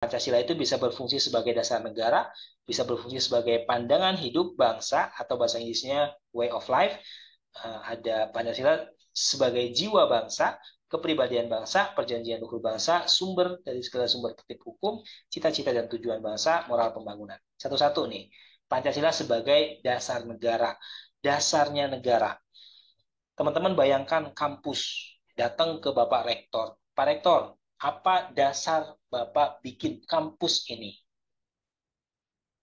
Pancasila itu bisa berfungsi sebagai dasar negara, bisa berfungsi sebagai pandangan hidup bangsa atau bahasa Inggrisnya way of life. Ada Pancasila sebagai jiwa bangsa, kepribadian bangsa, perjanjian luhur bangsa, sumber dari segala sumber tertib hukum, cita-cita dan tujuan bangsa, moral pembangunan. Satu-satu nih. Pancasila sebagai dasar negara. Dasarnya negara. Teman-teman bayangkan kampus datang ke Bapak Rektor. Pak Rektor, apa dasar Bapak bikin kampus ini?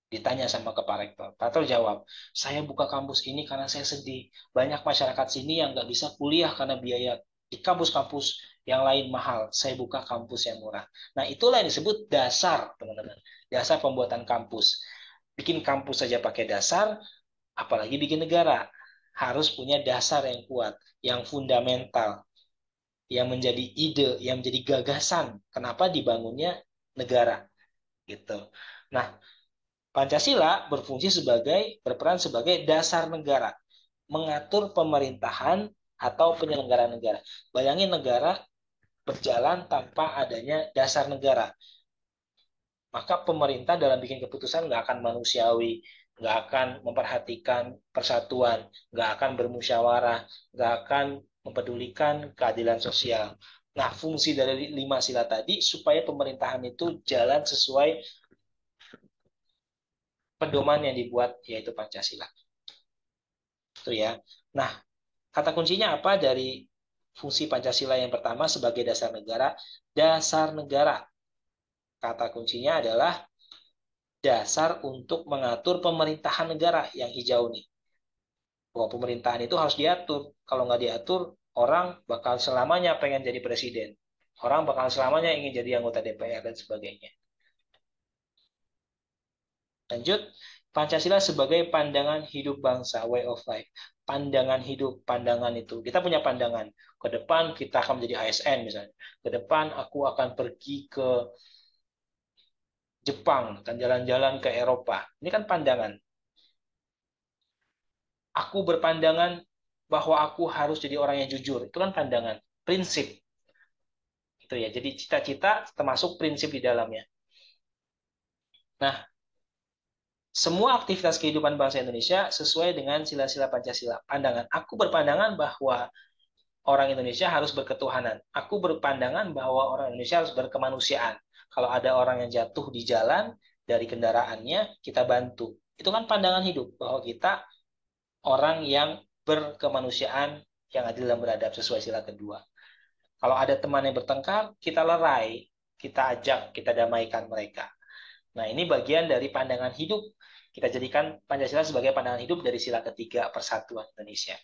Ditanya sama ke Pak Rektor. Pak Rektor jawab, saya buka kampus ini karena saya sedih. Banyak masyarakat sini yang nggak bisa kuliah karena biaya di kampus-kampus yang lain mahal. Saya buka kampus yang murah. Nah, itulah yang disebut dasar, teman-teman. Dasar pembuatan kampus. Bikin kampus saja pakai dasar, apalagi bikin negara. Harus punya dasar yang kuat, yang fundamental, yang menjadi ide, yang menjadi gagasan. Kenapa dibangunnya negara? Gitu. Nah, Pancasila berperan sebagai dasar negara, mengatur pemerintahan atau penyelenggaraan negara. Bayangin negara berjalan tanpa adanya dasar negara. Maka pemerintah dalam bikin keputusan nggak akan manusiawi, nggak akan memperhatikan persatuan, nggak akan bermusyawarah, nggak akan mempedulikan keadilan sosial. Nah, fungsi dari 5 sila tadi supaya pemerintahan itu jalan sesuai pedoman yang dibuat, yaitu Pancasila. Itu ya. Nah, kata kuncinya apa dari fungsi Pancasila yang pertama sebagai dasar negara? Dasar negara. Kata kuncinya adalah dasar untuk mengatur pemerintahan negara yang hijau nih. Bahwa pemerintahan itu harus diatur. Kalau nggak diatur, orang bakal selamanya pengen jadi presiden. Orang bakal selamanya ingin jadi anggota DPR dan sebagainya. Lanjut, Pancasila sebagai pandangan hidup bangsa, way of life. Pandangan hidup, pandangan itu. Kita punya pandangan. Ke depan kita akan menjadi ASN misalnya. Ke depan aku akan pergi ke Jepang dan jalan-jalan ke Eropa. Ini kan pandangan. Aku berpandangan bahwa aku harus jadi orang yang jujur. Itu kan pandangan, prinsip. Gitu ya. Jadi cita-cita termasuk prinsip di dalamnya. Nah, semua aktivitas kehidupan bangsa Indonesia sesuai dengan sila-sila Pancasila. Pandangan. Aku berpandangan bahwa orang Indonesia harus berketuhanan. Aku berpandangan bahwa orang Indonesia harus berkemanusiaan. Kalau ada orang yang jatuh di jalan dari kendaraannya, kita bantu. Itu kan pandangan hidup bahwa kita orang yang berkemanusiaan yang adil dan beradab sesuai sila kedua. Kalau ada teman yang bertengkar, kita lerai, kita ajak, kita damaikan mereka. Nah, ini bagian dari pandangan hidup. Kita jadikan Pancasila sebagai pandangan hidup dari sila ketiga persatuan Indonesia.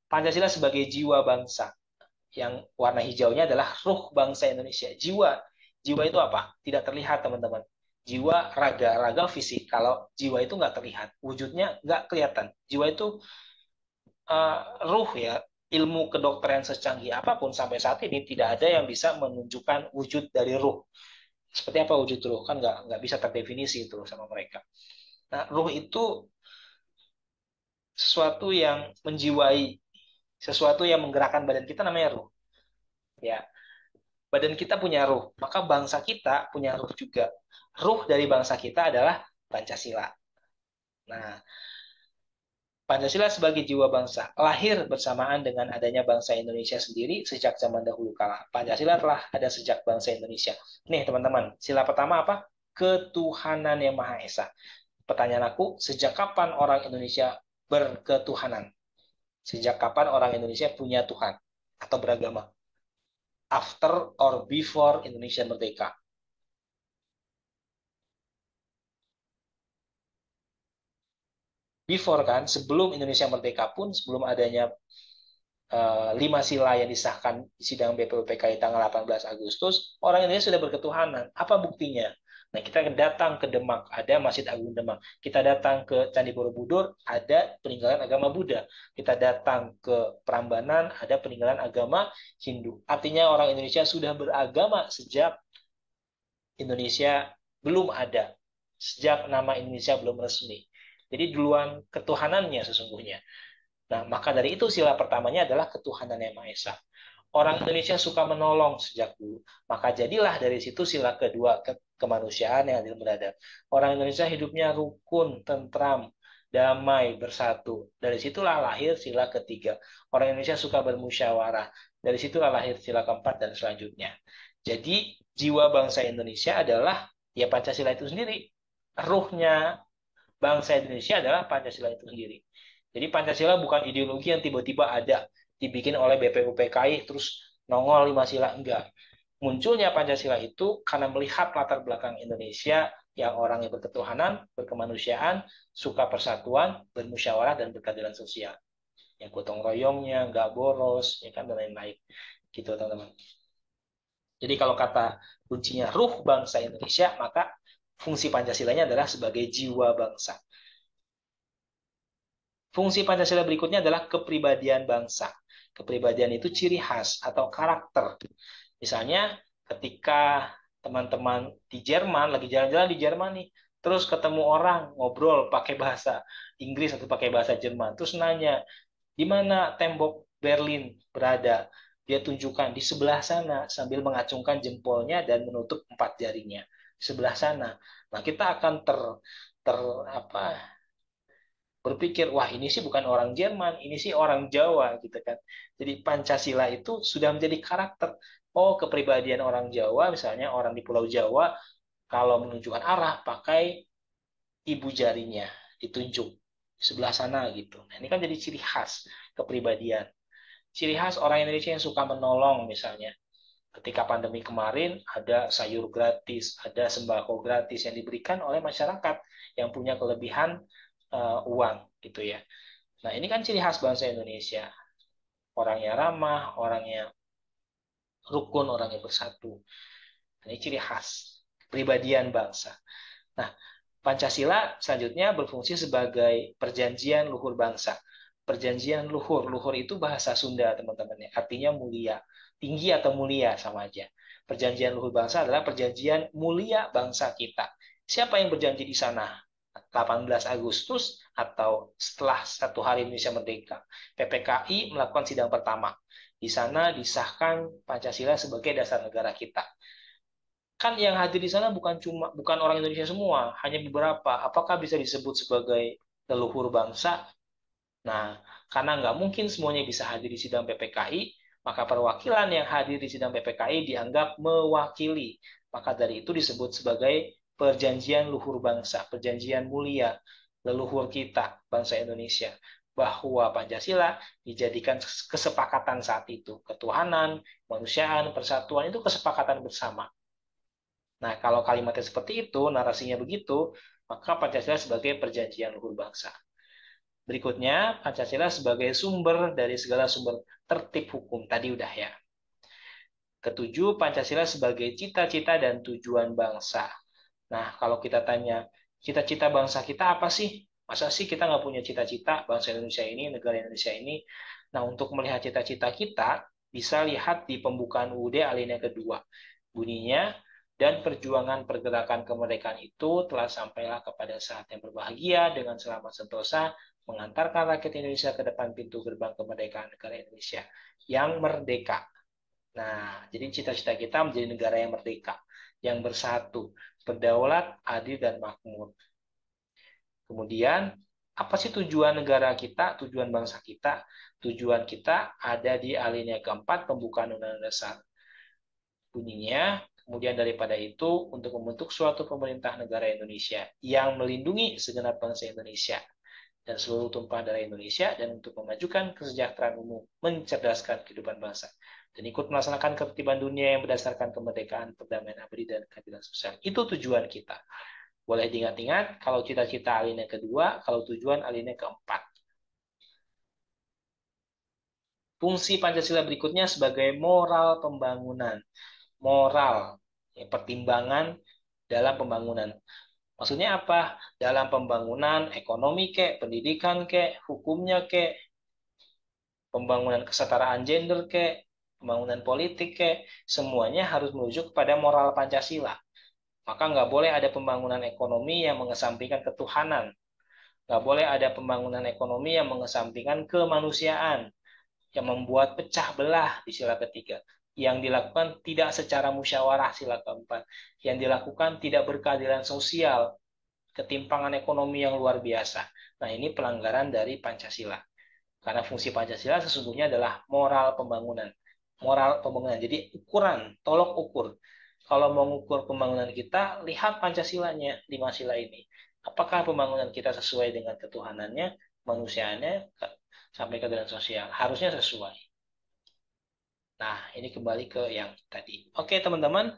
Pancasila sebagai jiwa bangsa. Yang warna hijaunya adalah ruh bangsa Indonesia. Jiwa. Jiwa itu apa? Tidak terlihat, teman-teman. Jiwa, raga. Raga fisik. Kalau jiwa itu nggak terlihat. Wujudnya nggak kelihatan. Jiwa itu ruh ya. Ilmu kedokteran secanggih apapun sampai saat ini tidak ada yang bisa menunjukkan wujud dari ruh. Seperti apa wujud ruh? Kan nggak bisa terdefinisi itu sama mereka. Nah, ruh itu sesuatu yang menjiwai, sesuatu yang menggerakkan badan kita namanya ruh. Ya, badan kita punya ruh, maka bangsa kita punya ruh juga. Ruh dari bangsa kita adalah Pancasila. Nah, Pancasila sebagai jiwa bangsa lahir bersamaan dengan adanya bangsa Indonesia sendiri sejak zaman dahulu kala. Pancasila telah ada sejak bangsa Indonesia. Nih teman-teman, sila pertama apa? Ketuhanan yang Maha Esa. Pertanyaan aku, sejak kapan orang Indonesia berketuhanan? Sejak kapan orang Indonesia punya Tuhan atau beragama? After or before Indonesia merdeka? Before kan, sebelum Indonesia merdeka pun, sebelum adanya 5 sila yang disahkan di sidang BPUPKI tanggal 18 Agustus, orang Indonesia sudah berketuhanan. Apa buktinya? Nah, kita datang ke Demak, ada Masjid Agung Demak. Kita datang ke Candi Borobudur, ada peninggalan agama Buddha. Kita datang ke Prambanan, ada peninggalan agama Hindu. Artinya orang Indonesia sudah beragama sejak Indonesia belum ada, sejak nama Indonesia belum resmi. Jadi duluan ketuhanannya sesungguhnya. Nah, maka dari itu sila pertamanya adalah ketuhanan yang Maha Esa. Orang Indonesia suka menolong sejak dulu. Maka jadilah dari situ sila kedua, kemanusiaan yang adil beradab. Orang Indonesia hidupnya rukun, tentram, damai, bersatu. Dari situlah lahir sila ketiga. Orang Indonesia suka bermusyawarah. Dari situlah lahir sila keempat dan selanjutnya. Jadi jiwa bangsa Indonesia adalah ya Pancasila itu sendiri. Ruhnya bangsa Indonesia adalah Pancasila itu sendiri. Jadi Pancasila bukan ideologi yang tiba-tiba ada, dibikin oleh BPUPKI, terus nongol lima sila, enggak. Munculnya Pancasila itu karena melihat latar belakang Indonesia yang orangnya berketuhanan, berkemanusiaan, suka persatuan, bermusyawarah, dan berkeadilan sosial. Yang gotong royongnya, nggak boros, ya kan, dan lain-lain. Gitu, teman-teman. Jadi kalau kata kuncinya ruh bangsa Indonesia, maka fungsi Pancasilanya adalah sebagai jiwa bangsa. Fungsi Pancasila berikutnya adalah kepribadian bangsa. Kepribadian itu ciri khas atau karakter. Misalnya ketika teman-teman di Jerman, lagi jalan-jalan di Jerman nih, terus ketemu orang ngobrol pakai bahasa Inggris atau pakai bahasa Jerman, terus nanya, di mana tembok Berlin berada? Dia tunjukkan di sebelah sana sambil mengacungkan jempolnya dan menutup empat jarinya. Di sebelah sana. Nah, kita akan ter apa berpikir, wah ini sih bukan orang Jerman, ini sih orang Jawa gitu kan. Jadi Pancasila itu sudah menjadi karakter. Oh, kepribadian orang Jawa, misalnya orang di Pulau Jawa, kalau menunjukkan arah pakai ibu jarinya, ditunjuk di sebelah sana gitu. Nah, ini kan jadi ciri khas kepribadian. Ciri khas orang Indonesia yang suka menolong misalnya. Ketika pandemi kemarin ada sayur gratis, ada sembako gratis yang diberikan oleh masyarakat yang punya kelebihan uang gitu ya. Nah, ini kan ciri khas bangsa Indonesia. Orangnya ramah, orangnya rukun, orangnya bersatu. Ini ciri khas kepribadian bangsa. Nah, Pancasila selanjutnya berfungsi sebagai perjanjian luhur bangsa. Perjanjian luhur, luhur itu bahasa Sunda teman-teman ya, artinya mulia, tinggi atau mulia sama aja. Perjanjian luhur bangsa adalah perjanjian mulia bangsa kita. Siapa yang berjanji di sana? 18 Agustus atau setelah satu hari Indonesia merdeka. PPKI melakukan sidang pertama. Di sana disahkan Pancasila sebagai dasar negara kita. Kan yang hadir di sana bukan orang Indonesia semua, hanya beberapa. Apakah bisa disebut sebagai leluhur bangsa? Nah, karena nggak mungkin semuanya bisa hadir di sidang PPKI, maka perwakilan yang hadir di sidang PPKI dianggap mewakili. Maka dari itu disebut sebagai perjanjian luhur bangsa, perjanjian mulia leluhur kita, bangsa Indonesia. Bahwa Pancasila dijadikan kesepakatan saat itu. Ketuhanan, kemanusiaan, persatuan itu kesepakatan bersama. Nah, kalau kalimatnya seperti itu, narasinya begitu, maka Pancasila sebagai perjanjian luhur bangsa. Berikutnya, Pancasila sebagai sumber dari segala sumber tertib hukum. Tadi udah ya. Ketujuh, Pancasila sebagai cita-cita dan tujuan bangsa. Nah, kalau kita tanya, cita-cita bangsa kita apa sih? Masa sih kita nggak punya cita-cita bangsa Indonesia ini, negara Indonesia ini? Nah, untuk melihat cita-cita kita, bisa lihat di pembukaan UUD alinea kedua. Bunyinya, dan perjuangan pergerakan kemerdekaan itu telah sampailah kepada saat yang berbahagia dengan selamat sentosa mengantarkan rakyat Indonesia ke depan pintu gerbang kemerdekaan negara Indonesia yang merdeka. Nah, jadi cita-cita kita menjadi negara yang merdeka, yang bersatu, berdaulat, adil, dan makmur. Kemudian, apa sih tujuan negara kita, tujuan bangsa kita? Tujuan kita ada di alinea keempat pembukaan Undang-Undang Dasar. Bunyinya, kemudian daripada itu, untuk membentuk suatu pemerintah negara Indonesia yang melindungi segenap bangsa Indonesia dan seluruh tumpah darah Indonesia, dan untuk memajukan kesejahteraan umum, mencerdaskan kehidupan bangsa, dan ikut melaksanakan ketertiban dunia yang berdasarkan kemerdekaan, perdamaian abadi, dan keadilan sosial. Itu tujuan kita. Boleh diingat-ingat, kalau cita-cita alinea kedua, kalau tujuan alinea keempat. Fungsi Pancasila berikutnya sebagai moral pembangunan. Moral, ya, pertimbangan dalam pembangunan. Maksudnya apa? Dalam pembangunan ekonomi kek, pendidikan kek, hukumnya kek, pembangunan kesetaraan gender kek, pembangunan politik kek, semuanya harus merujuk kepada moral Pancasila. Maka nggak boleh ada pembangunan ekonomi yang mengesampingkan ketuhanan. Nggak boleh ada pembangunan ekonomi yang mengesampingkan kemanusiaan, yang membuat pecah belah di sila ketiga. Yang dilakukan tidak secara musyawarah, sila keempat. Yang dilakukan tidak berkeadilan sosial, ketimpangan ekonomi yang luar biasa. Nah, ini pelanggaran dari Pancasila. Karena fungsi Pancasila sesungguhnya adalah moral pembangunan. Moral pembangunan. Jadi ukuran, tolok ukur. Kalau mau mengukur pembangunan kita, lihat Pancasilanya, 5 sila ini. Apakah pembangunan kita sesuai dengan ketuhanannya, manusiaannya, sampai keadilan sosial? Harusnya sesuai. Nah, ini kembali ke yang tadi. Oke, teman-teman.